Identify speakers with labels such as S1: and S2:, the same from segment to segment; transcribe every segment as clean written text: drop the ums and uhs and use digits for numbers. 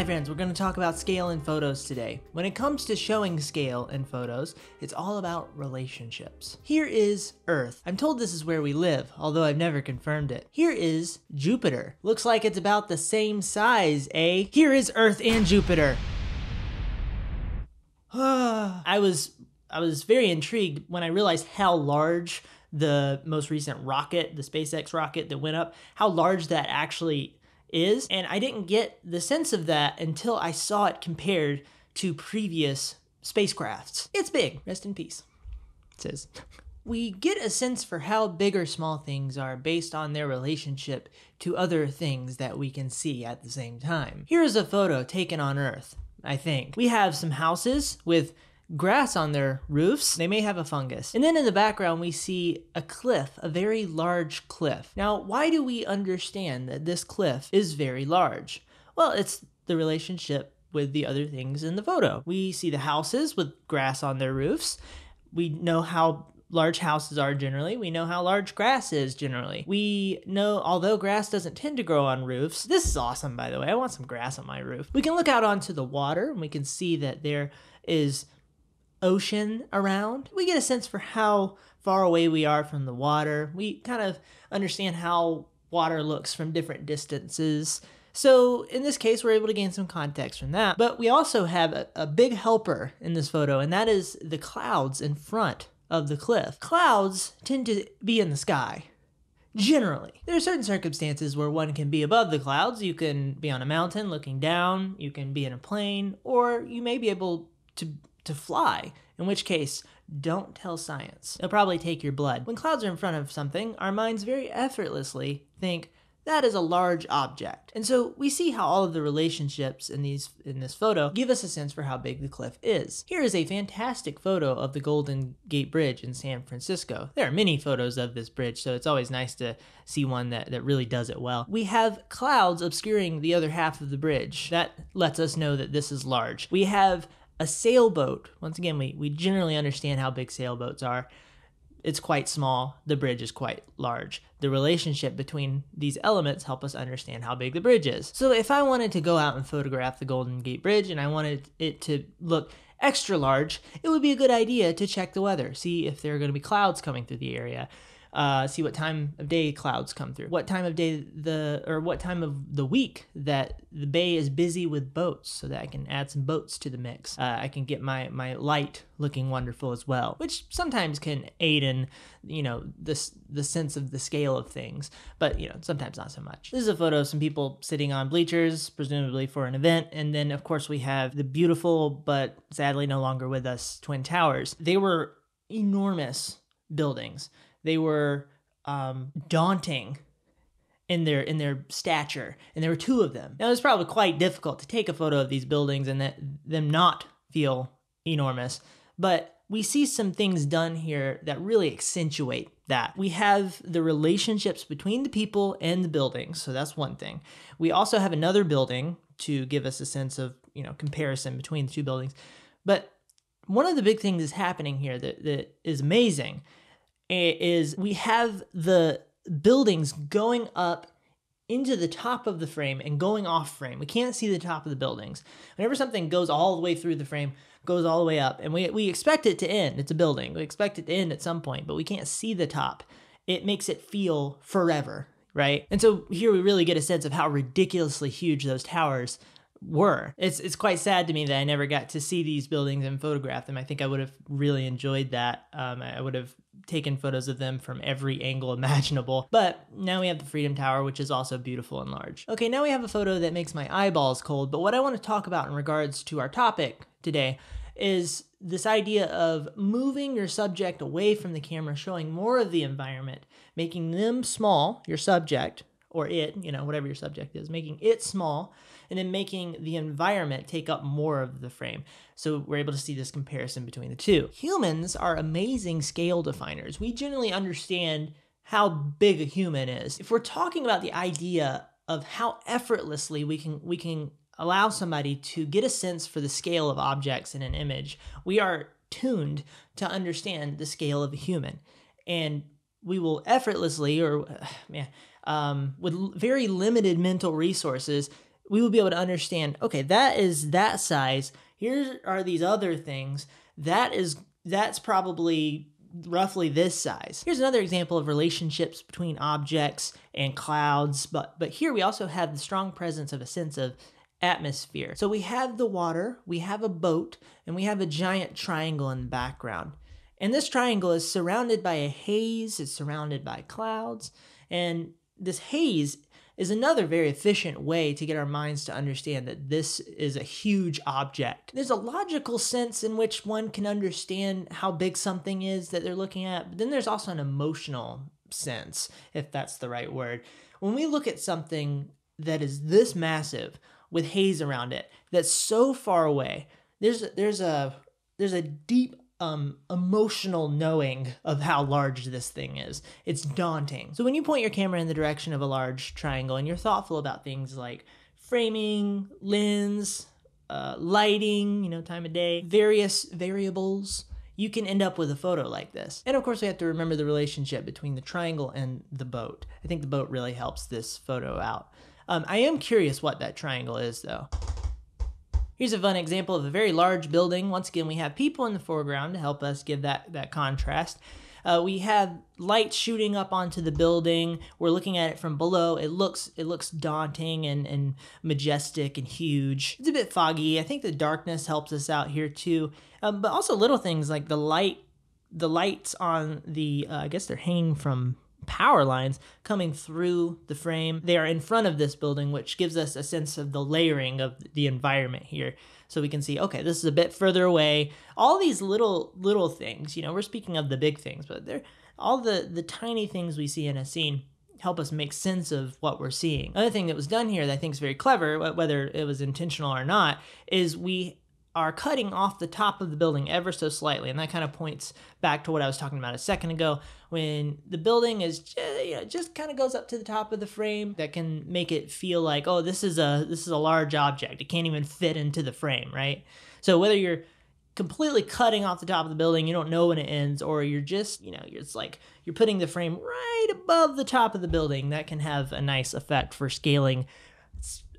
S1: Hi friends, we're going to talk about scale in photos today. When it comes to showing scale in photos, it's all about relationships. Here is Earth. I'm told this is where we live, although I've never confirmed it. Here is Jupiter. Looks like it's about the same size, eh? Here is Earth and Jupiter. I was very intrigued when I realized how large the most recent rocket, the SpaceX rocket that went up, how large that actually is. And I didn't get the sense of that until I saw it compared to previous spacecrafts. It's big. Rest in peace, it says. We get a sense for how big or small things are based on their relationship to other things that we can see at the same time. Here's a photo taken on Earth, I think. We have some houses with grass on their roofs. They may have a fungus. And then in the background, we see a cliff, a very large cliff. Now, why do we understand that this cliff is very large? Well, it's the relationship with the other things in the photo. We see the houses with grass on their roofs. We know how large houses are generally. We know how large grass is generally. We know, although grass doesn't tend to grow on roofs, this is awesome, by the way. I want some grass on my roof. We can look out onto the water and we can see that there is ocean around. We get a sense for how far away we are from the water. We kind of understand how water looks from different distances. So in this case, we're able to gain some context from that. But we also have a big helper in this photo, and that is the clouds in front of the cliff. Clouds tend to be in the sky. Generally. There are certain circumstances where one can be above the clouds. You can be on a mountain looking down, you can be in a plane, or you may be able to fly, in which case, don't tell science. They'll probably take your blood. When clouds are in front of something, our minds very effortlessly think, that is a large object. And so we see how all of the relationships in this photo give us a sense for how big the cliff is. Here is a fantastic photo of the Golden Gate Bridge in San Francisco. There are many photos of this bridge, so it's always nice to see one that really does it well. We have clouds obscuring the other half of the bridge. That lets us know that this is large. We have a sailboat. Once again, we generally understand how big sailboats are. It's quite small. The bridge is quite large. The relationship between these elements help us understand how big the bridge is. So if I wanted to go out and photograph the Golden Gate Bridge and I wanted it to look extra large, it would be a good idea to check the weather, see if there are going to be clouds coming through the area. See what time of day clouds come through, what time of day what time of the week that the bay is busy with boats, so that I can add some boats to the mix. I can get my light looking wonderful as well, which sometimes can aid in, the sense of the scale of things, but sometimes not so much. This is a photo of some people sitting on bleachers, presumably for an event, and then of course we have the beautiful but sadly no longer with us Twin Towers. They were enormous buildings. They were daunting in their stature, and there were two of them. Now, it's probably quite difficult to take a photo of these buildings and them not feel enormous, but we see some things done here that really accentuate that. We have the relationships between the people and the buildings, so that's one thing. We also have another building to give us a sense of, comparison between the two buildings. But one of the big things that's happening here that is amazing is we have the buildings going up into the top of the frame and going off frame. We can't see the top of the buildings. Whenever something goes all the way through the frame, goes all the way up, and we expect it to end. It's a building. We expect it to end at some point, but we can't see the top. It makes it feel forever, right? And so here we really get a sense of how ridiculously huge those towers were. It's quite sad to me that I never got to see these buildings and photograph them. I think I would have really enjoyed that. I would have taken photos of them from every angle imaginable. But now we have the Freedom Tower, which is also beautiful and large. Okay, now we have a photo that makes my eyeballs cold, but what I want to talk about in regards to our topic today is this idea of moving your subject away from the camera, showing more of the environment, making them small, your subject, or it, whatever your subject is, making it small, and then making the environment take up more of the frame. So we're able to see this comparison between the two. Humans are amazing scale definers. We generally understand how big a human is. If we're talking about the idea of how effortlessly we can allow somebody to get a sense for the scale of objects in an image, we are tuned to understand the scale of a human. And we will effortlessly, with very limited mental resources, we will be able to understand, okay, that is that size. Here are these other things. That's probably roughly this size. Here's another example of relationships between objects and clouds, but here we also have the strong presence of a sense of atmosphere. So we have the water, we have a boat, and we have a giant triangle in the background. And this triangle is surrounded by a haze, it's surrounded by clouds, and this haze is another very efficient way to get our minds to understand that this is a huge object. There's a logical sense in which one can understand how big something is that they're looking at, but then there's also an emotional sense, if that's the right word. When we look at something that is this massive with haze around it, that's so far away, there's a deep emotional knowing of how large this thing is. It's daunting. So when you point your camera in the direction of a large triangle and you're thoughtful about things like framing, lens, lighting, time of day, various variables, you can end up with a photo like this. And of course we have to remember the relationship between the triangle and the boat. I think the boat really helps this photo out. I am curious what that triangle is though. Here's a fun example of a very large building. Once again, we have people in the foreground to help us give that contrast. We have light shooting up onto the building. We're looking at it from below. It looks daunting and majestic and huge. It's a bit foggy. I think the darkness helps us out here too. But also little things like the lights on the, I guess they're hanging from power lines coming through the frame. They are in front of this building, which gives us a sense of the layering of the environment here. So we can see, okay, this is a bit further away. All these little things, we're speaking of the big things, but they're all the tiny things we see in a scene help us make sense of what we're seeing. Another thing that was done here that I think is very clever, whether it was intentional or not, is we are cutting off the top of the building ever so slightly, and that kind of points back to what I was talking about a second ago, when the building is just kind of goes up to the top of the frame. That can make it feel like, oh, this is a large object. It can't even fit into the frame, right? So whether you're completely cutting off the top of the building, you don't know when it ends, or you're just, it's like you're putting the frame right above the top of the building, that can have a nice effect for scaling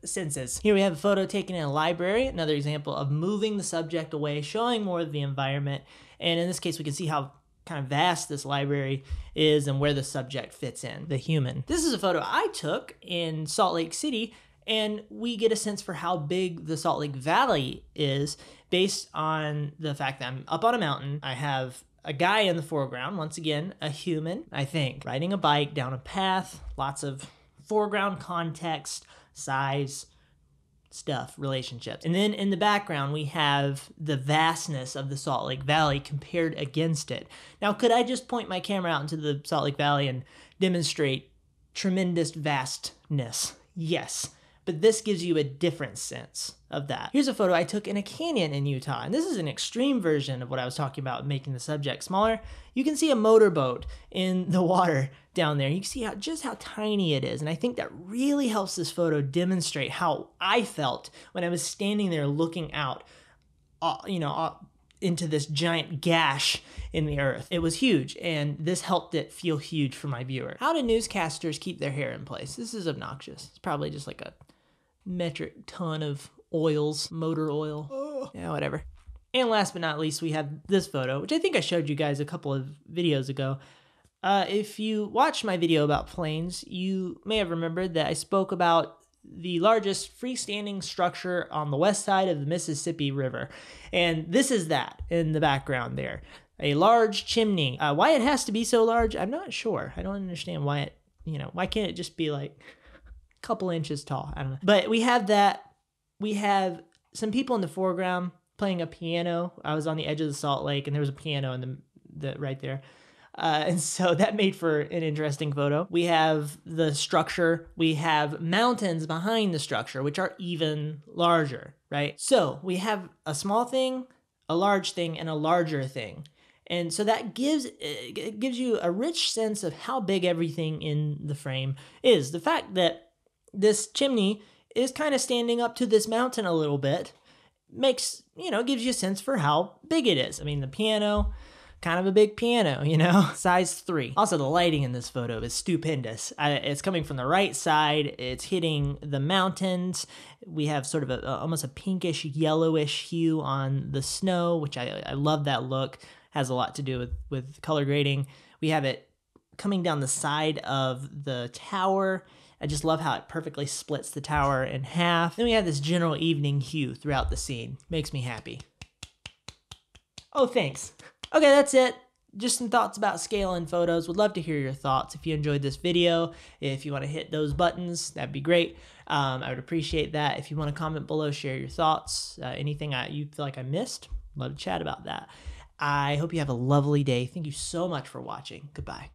S1: senses. Here we have a photo taken in a library, another example of moving the subject away, showing more of the environment. And in this case, we can see how kind of vast this library is and where the subject fits in, the human. This is a photo I took in Salt Lake City, and we get a sense for how big the Salt Lake Valley is based on the fact that I'm up on a mountain. I have a guy in the foreground, once again, a human, I think, riding a bike down a path, lots of foreground context, size, stuff, relationships. And then in the background, we have the vastness of the Salt Lake Valley compared against it. Now, could I just point my camera out into the Salt Lake Valley and demonstrate tremendous vastness? Yes. But this gives you a different sense of that. Here's a photo I took in a canyon in Utah, and this is an extreme version of what I was talking about, making the subject smaller. You can see a motorboat in the water down there. You can see just how tiny it is, and I think that really helps this photo demonstrate how I felt when I was standing there looking out, into this giant gash in the earth. It was huge, and this helped it feel huge for my viewer. How do newscasters keep their hair in place? This is obnoxious. It's probably just like a metric ton of oils, motor oil. Yeah, whatever. And last but not least, we have this photo, which I think I showed you guys a couple of videos ago. If you watched my video about planes, you may have remembered that I spoke about the largest freestanding structure on the west side of the Mississippi River. And this is that in the background there. A large chimney. Why it has to be so large, I'm not sure. I don't understand why it, why can't it just be like a couple inches tall? I don't know. But we have that. We have some people in the foreground playing a piano. I was on the edge of the Salt Lake, and there was a piano in the right there. And so that made for an interesting photo. We have the structure. We have mountains behind the structure, which are even larger, right? So we have a small thing, a large thing, and a larger thing. And so that gives you a rich sense of how big everything in the frame is. The fact that this chimney is kind of standing up to this mountain a little bit makes, gives you a sense for how big it is. I mean, the piano, kind of a big piano, you know? Size 3. Also, the lighting in this photo is stupendous. It's coming from the right side. It's hitting the mountains. We have sort of almost a pinkish yellowish hue on the snow, which I love that look. Has a lot to do with color grading. We have it coming down the side of the tower. I just love how it perfectly splits the tower in half. Then we have this general evening hue throughout the scene. Makes me happy. Oh, thanks. Okay, that's it. Just some thoughts about scale in photos. Would love to hear your thoughts. If you enjoyed this video, if you want to hit those buttons, that'd be great. I would appreciate that. If you want to comment below, share your thoughts, anything you feel like I missed, love to chat about that. I hope you have a lovely day. Thank you so much for watching. Goodbye.